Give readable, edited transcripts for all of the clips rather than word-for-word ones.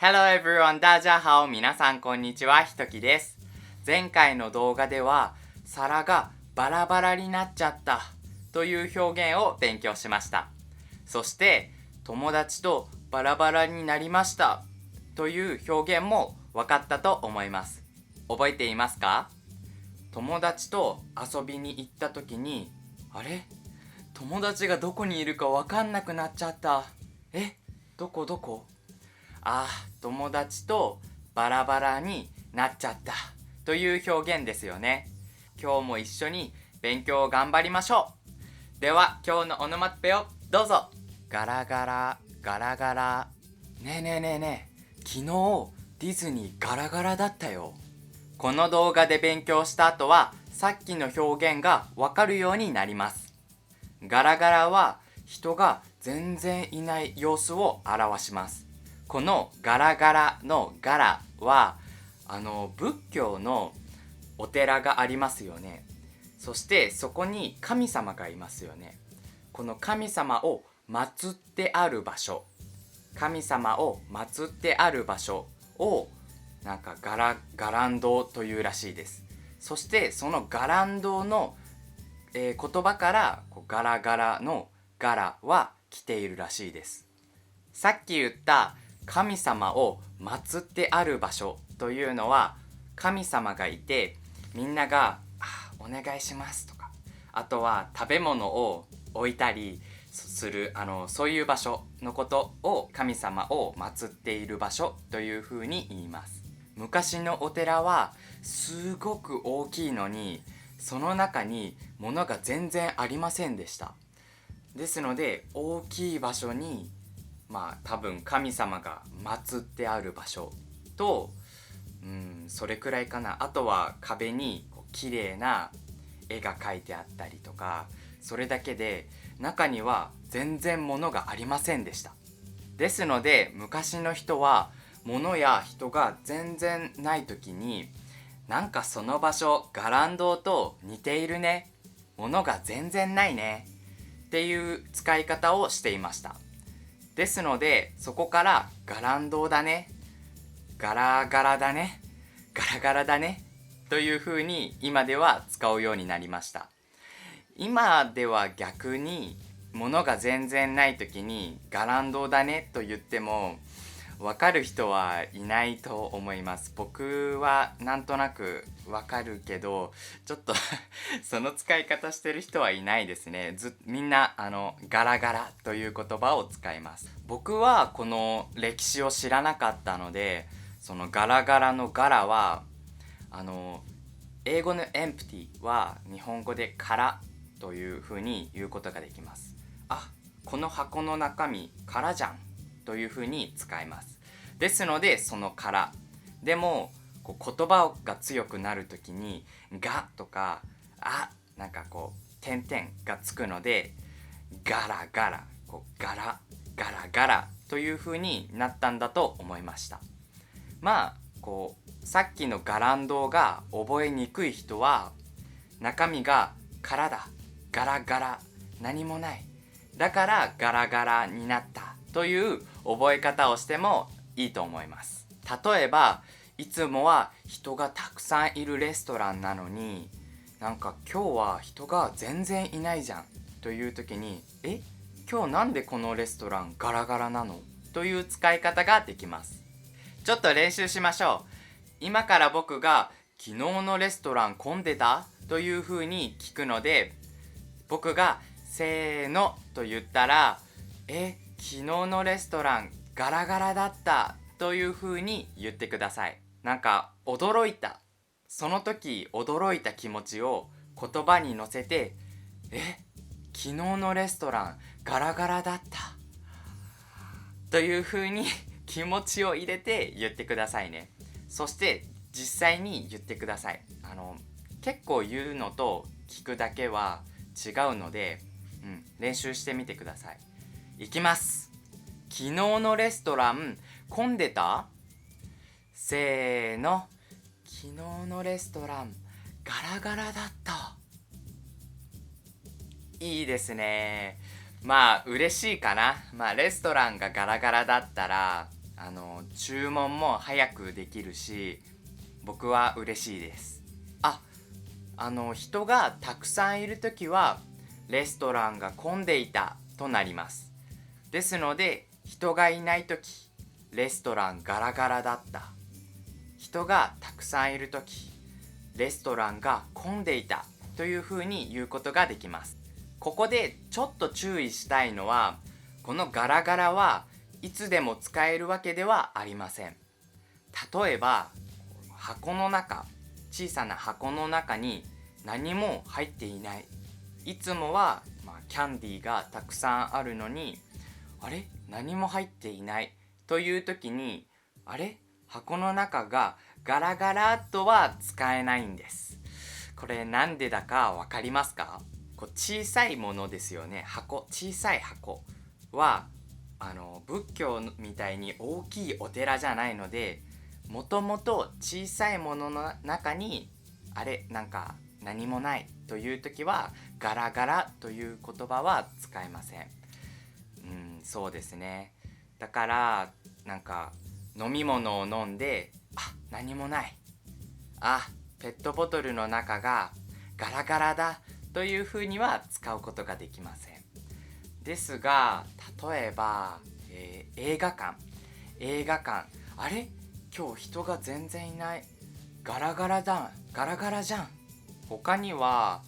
Hello everyone! 大家好！皆さんこんにちは、ひときです。前回の動画では、皿がバラバラになっちゃったという表現を勉強しました。そして、友達とバラバラになりましたという表現も分かったと思います。覚えていますか？友達と遊びに行った時に、あれ？友達がどこにいるか分かんなくなっちゃった。どこ？友達とバラバラになっちゃったという表現ですよね。今日も一緒に勉強を頑張りましょう。では今日のオノマトペをどうぞ。ガラガラガラガラ。ねえ、昨日ディズニーガラガラだったよ。この動画で勉強した後はさっきの表現がわかるようになります。ガラガラは人が全然いない様子を表します。このガラガラのガラは仏教のお寺がありますよね。そしてそこに神様がいますよね。この神様を祀ってある場所、神様を祀ってある場所をガラン堂というらしいです。そしてそのガラン堂の、言葉からガラガラのガラは来ているらしいです。さっき言った神様を祀ってある場所というのは、神様がいてみんながお願いしますとか、あとは食べ物を置いたりするそういう場所のことを神様を祀っている場所というふうに言います。昔のお寺はすごく大きいのに、その中に物が全然ありませんでした。ですので大きい場所に多分神様が祀ってある場所と、それくらいかな。あとは壁に綺麗な絵が描いてあったりとか、それだけで中には全然物がありませんでした。ですので昔の人は物や人が全然ない時に、その場所ガラン堂と似ているね、物が全然ないねっていう使い方をしていました。ですのでそこからガラン堂だね、ガラガラだね、ガラガラだねというふうに今では使うようになりました。今では逆に物が全然ない時にガラン堂だねと言っても分かる人はいないと思います。僕はなんとなく分かるけど、ちょっとその使い方してる人はいないですね。みんなガラガラという言葉を使います。僕はこの歴史を知らなかったので、そのガラガラのガラは英語の empty は日本語で空というふうに言うことができます。この箱の中身空じゃんというふうに使います。ですのでその空でも言葉が強くなるときにがとか点々がつくので、ガラガラガラガラガラというふうになったんだと思いました。さっきのガラン堂が覚えにくい人は、中身が空だ、ガラガラ、何もない、だからガラガラになったという覚え方をしてもいいと思います。例えばいつもは人がたくさんいるレストランなのに、今日は人が全然いないじゃんという時に、今日なんでこのレストランガラガラなのという使い方ができます。ちょっと練習しましょう。今から僕が昨日のレストラン混んでたという風に聞くので、僕がせーのと言ったら、昨日のレストランガラガラだったという風に言ってください。驚いた、その時驚いた気持ちを言葉に乗せて、昨日のレストランガラガラだったという風に気持ちを入れて言ってくださいね。そして実際に言ってください。結構言うのと聞くだけは違うので、練習してみてください。いきます。昨日のレストラン混んでた？せーの。昨日のレストランガラガラだった。いいですね。嬉しいかな。レストランがガラガラだったら注文も早くできるし、僕は嬉しいです。人がたくさんいるときはレストランが混んでいたとなります。ですので、人がいないとき、レストランガラガラだった。人がたくさんいるとき、レストランが混んでいたというふうに言うことができます。ここでちょっと注意したいのは、このガラガラはいつでも使えるわけではありません。例えば、箱の中、小さな箱の中に何も入っていない。いつもは、キャンディーがたくさんあるのに、あれ何も入っていないという時に、あれ箱の中がガラガラとは使えないんです。これなんでだかわかりますか？小さいものですよね。小さい箱は仏教みたいに大きいお寺じゃないので、もともと小さいものの中になんか何もないという時はガラガラという言葉は使えません。そうですね。だからなんか飲み物を飲んで何もない、ペットボトルの中がガラガラだというふうには使うことができません。ですが、例えば、映画館、今日人が全然いない、ガラガラじゃん。他には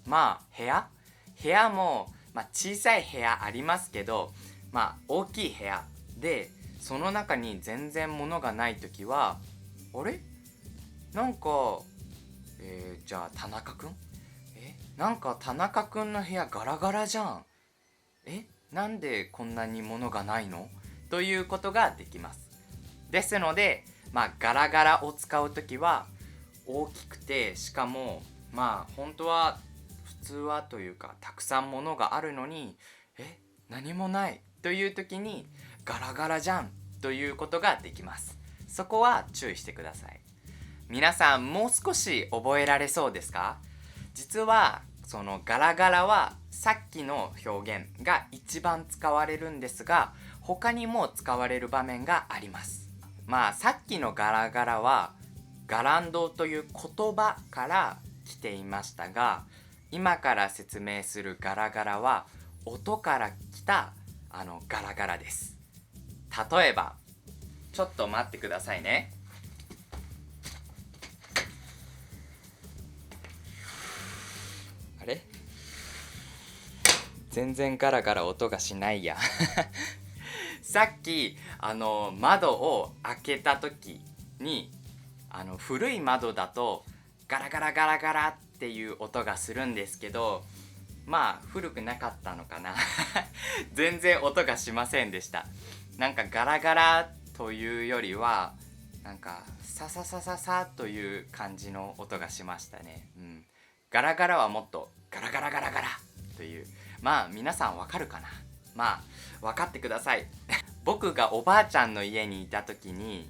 部屋も、小さい部屋ありますけど、大きい部屋でその中に全然物がないときは、なんか、じゃあ田中くんなんか田中くんの部屋ガラガラじゃん。なんでこんなに物がないのということができます。ですので、ガラガラを使うときは大きくて、しかも本当は普通はというかたくさん物があるのに何もないというときにガラガラじゃんということができます。そこは注意してください。皆さんもう少し覚えられそうですか？実はそのガラガラはさっきの表現が一番使われるんですが、他にも使われる場面があります。さっきのガラガラはガランドという言葉から来ていましたが、今から説明するガラガラは音から来たガラガラです。例えば、ちょっと待ってくださいね。全然ガラガラ音がしないやさっき窓を開けた時に古い窓だとガラガラガラガラっていう音がするんですけど、古くなかったのかな全然音がしませんでした。なんかガラガラというよりはなんかサササササという感じの音がしましたね。ガラガラはもっとガラガラガラガラという、皆さんわかるかな？分かってください僕がおばあちゃんの家にいた時に、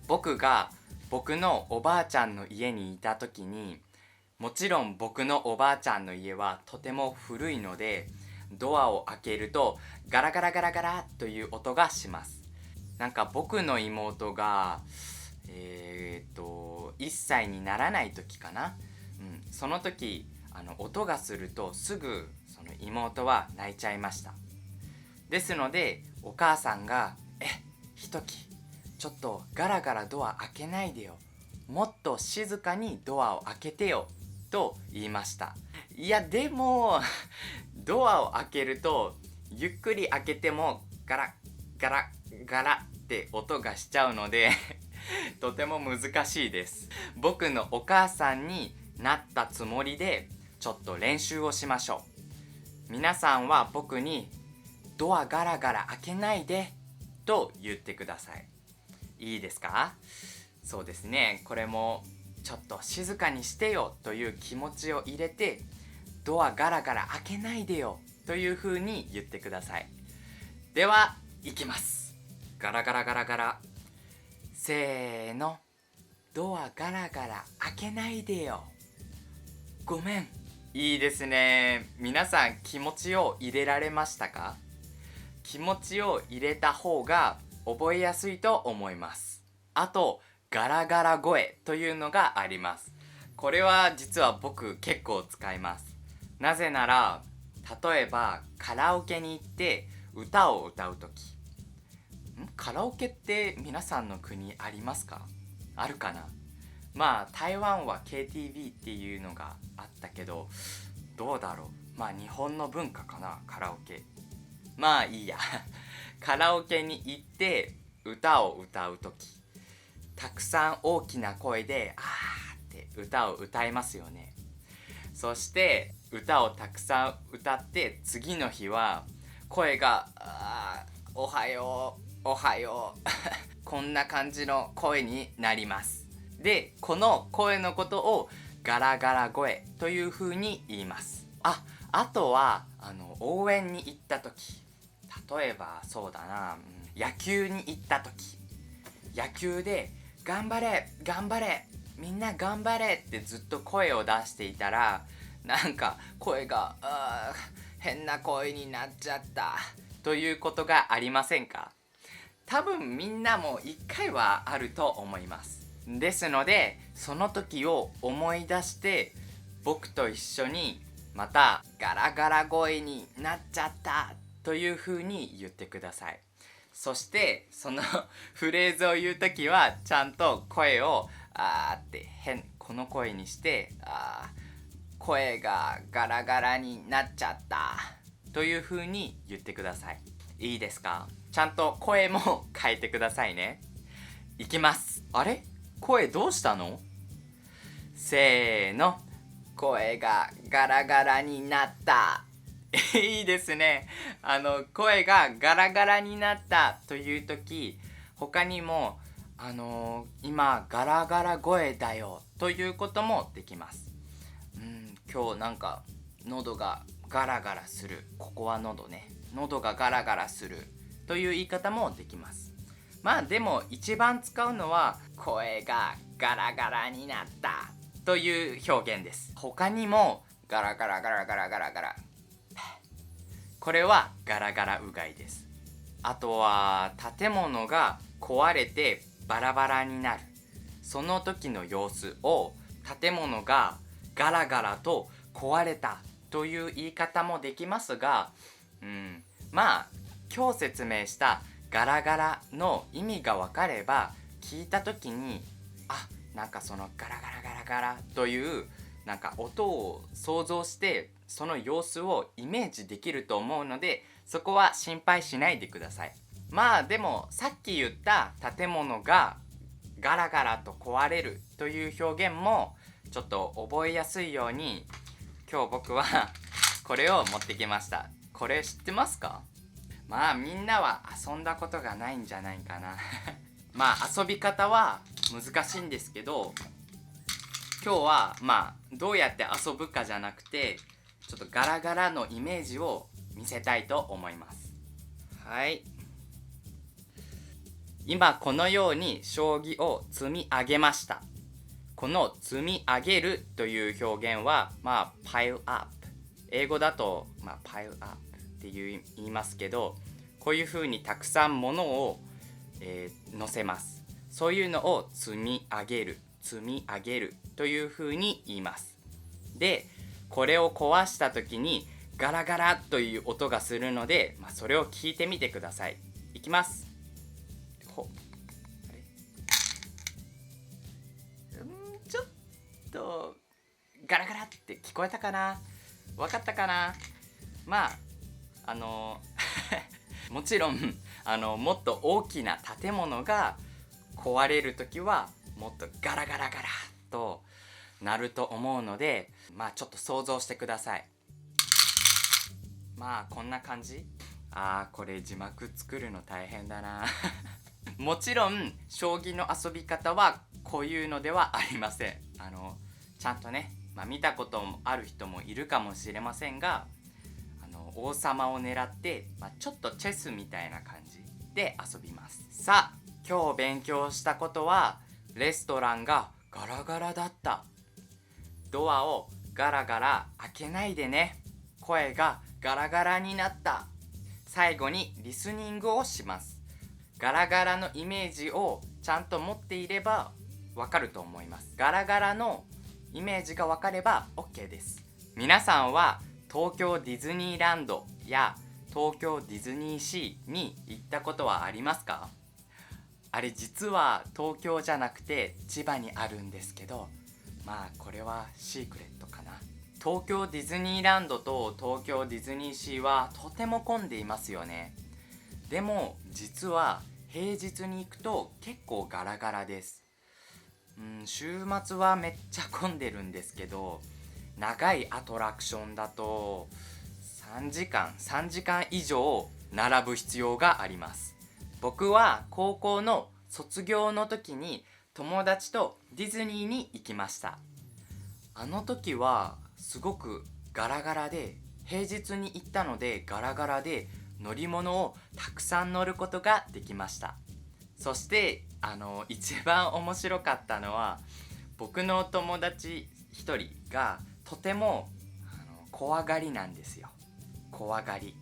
僕のおばあちゃんの家にいた時に、もちろん僕のおばあちゃんの家はとても古いので、ドアを開けるとガラガラガラガラという音がします。なんか僕の妹が1歳にならない時かな、その時音がするとすぐその妹は泣いちゃいました。ですのでお母さんがひときちょっとガラガラドア開けないでよ、もっと静かにドアを開けてよと言いました。いやでもドアを開けるとゆっくり開けてもガラガラガラって音がしちゃうのでとても難しいです。僕のお母さんになったつもりでちょっと練習をしましょう。皆さんは僕にドアガラガラ開けないでと言ってください。いいですか？そうですね。これもちょっと静かにしてよという気持ちを入れて、ドアガラガラ開けないでよというふうに言ってください。では、いきます。ガラガラガラガラ。せーの。ドアガラガラ開けないでよ。ごめん。いいですね。皆さん気持ちを入れられましたか？気持ちを入れた方が覚えやすいと思います。あとガラガラ声というのがあります。これは実は僕結構使います。なぜなら例えばカラオケに行って歌を歌うとき、カラオケって皆さんの国ありますか？あるかな？まあ台湾は KTV っていうのがあったけど、どうだろう。まあ日本の文化かな、カラオケ。まあいいやカラオケに行って歌を歌うとき、たくさん大きな声であーって歌を歌いますよね。そして歌をたくさん歌って次の日は声がおはようおはようこんな感じの声になります。でこの声のことをガラガラ声という風に言います。あとは応援に行った時、例えばそうだな、野球に行った時、野球で頑張れ頑張れみんな頑張れってずっと声を出していたら、なんか声が変な声になっちゃったということがありませんか？多分みんなも一回はあると思います。ですのでその時を思い出して僕と一緒にまたガラガラ声になっちゃったという風に言ってください。そしてそのフレーズを言うときはちゃんと声をってこの声にして声がガラガラになっちゃったという風に言ってください。いいですか？ちゃんと声も変えてくださいね。いきます。あれ？声どうしたの？せーの。声がガラガラになったいいですね。声がガラガラになったという時、他にも今ガラガラ声だよということもできます。今日なんか喉がガラガラする。ここは喉ね。喉がガラガラするという言い方もできます。まあでも一番使うのは声がガラガラになったという表現です。他にもガラガラガラガラガラガラ、これはガラガラうがいです。あとは建物が壊れてバラバラになる、その時の様子を建物がガラガラと壊れたという言い方もできますが、まあ今日説明したガラガラの意味が分かれば、聞いた時になんかそのガラガラガラガラというなんか音を想像してその様子をイメージできると思うので、そこは心配しないでください。まあでもさっき言った建物がガラガラと壊れるという表現もちょっと覚えやすいように今日僕はこれを持ってきました。これ知ってますか？まあみんなは遊んだことがないんじゃないかなまあ遊び方は難しいんですけど、今日はまあどうやって遊ぶかじゃなくて、ちょっとガラガラのイメージを見せたいと思います。はい、今このように将棋を積み上げました。この積み上げるという表現はpile up、英語だとpile upって言いますけど、こういう風にたくさんものを、乗せます。そういうのを積み上げる、積み上げるという風に言います。でこれを壊した時にガラガラという音がするので、それを聞いてみてください。いきます。ちょっとガラガラって聞こえたかな？わかったかな？もちろんもっと大きな建物が壊れるときはもっとガラガラガラとなると思うので、ちょっと想像してください。こんな感じ。これ字幕作るの大変だなもちろん将棋の遊び方はこういうのではありません。ちゃんとね、見たこともある人もいるかもしれませんが、王様を狙って、ちょっとチェスみたいな感じで遊びます。さあ今日勉強したことは、レストランがガラガラだった、ドアをガラガラ開けないでね、声がガラガラになった、最後にリスニングをします。ガラガラのイメージをちゃんと持っていればわかると思います。ガラガラのイメージがわかれば OK です。皆さんは東京ディズニーランドや東京ディズニーシーに行ったことはありますか？あれ実は東京じゃなくて千葉にあるんですけど、まあこれはシークレットかな。東京ディズニーランドと東京ディズニーシーはとても混んでいますよね。でも実は平日に行くと結構ガラガラです。週末はめっちゃ混んでるんですけど、長いアトラクションだと3時間以上並ぶ必要があります。僕は高校の卒業の時に友達とディズニーに行きました。あの時はすごくガラガラで、平日に行ったのでガラガラで乗り物をたくさん乗ることができました。そして一番面白かったのは、僕の友達一人がとても怖がりなんですよ。怖がり。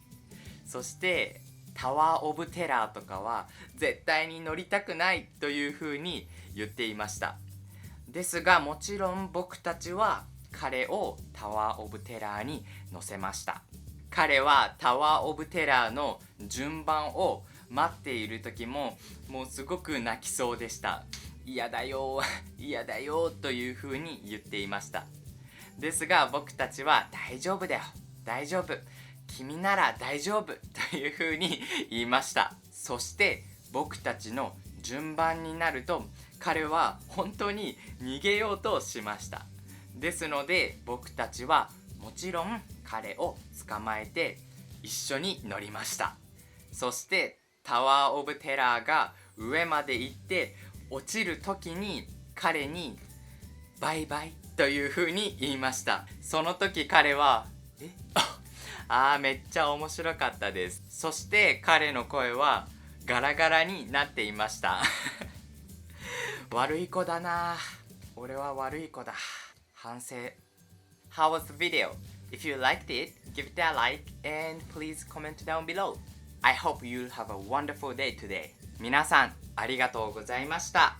そしてタワーオブテラーとかは絶対に乗りたくないというふうに言っていました。ですがもちろん僕たちは彼をタワーオブテラーに乗せました。彼はタワーオブテラーの順番を待っている時ももうすごく泣きそうでした。嫌だよ嫌だよというふうに言っていました。ですが僕たちは大丈夫だよ、大丈夫、君なら大丈夫というふうに言いました。そして僕たちの順番になると彼は本当に逃げようとしました。ですので僕たちはもちろん彼を捕まえて一緒に乗りました。そしてタワーオブテラーが上まで行って落ちる時に彼にバイバイという風に言いました。その時彼はめっちゃ面白かったです。そして彼の声はガラガラになっていました悪い子だな、俺は悪い子だ、反省。 How was the video? If you liked it, give it a like and please comment down below. I hope you'll have a wonderful day today. 皆さんありがとうございました。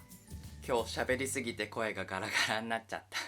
今日喋りすぎて声がガラガラになっちゃった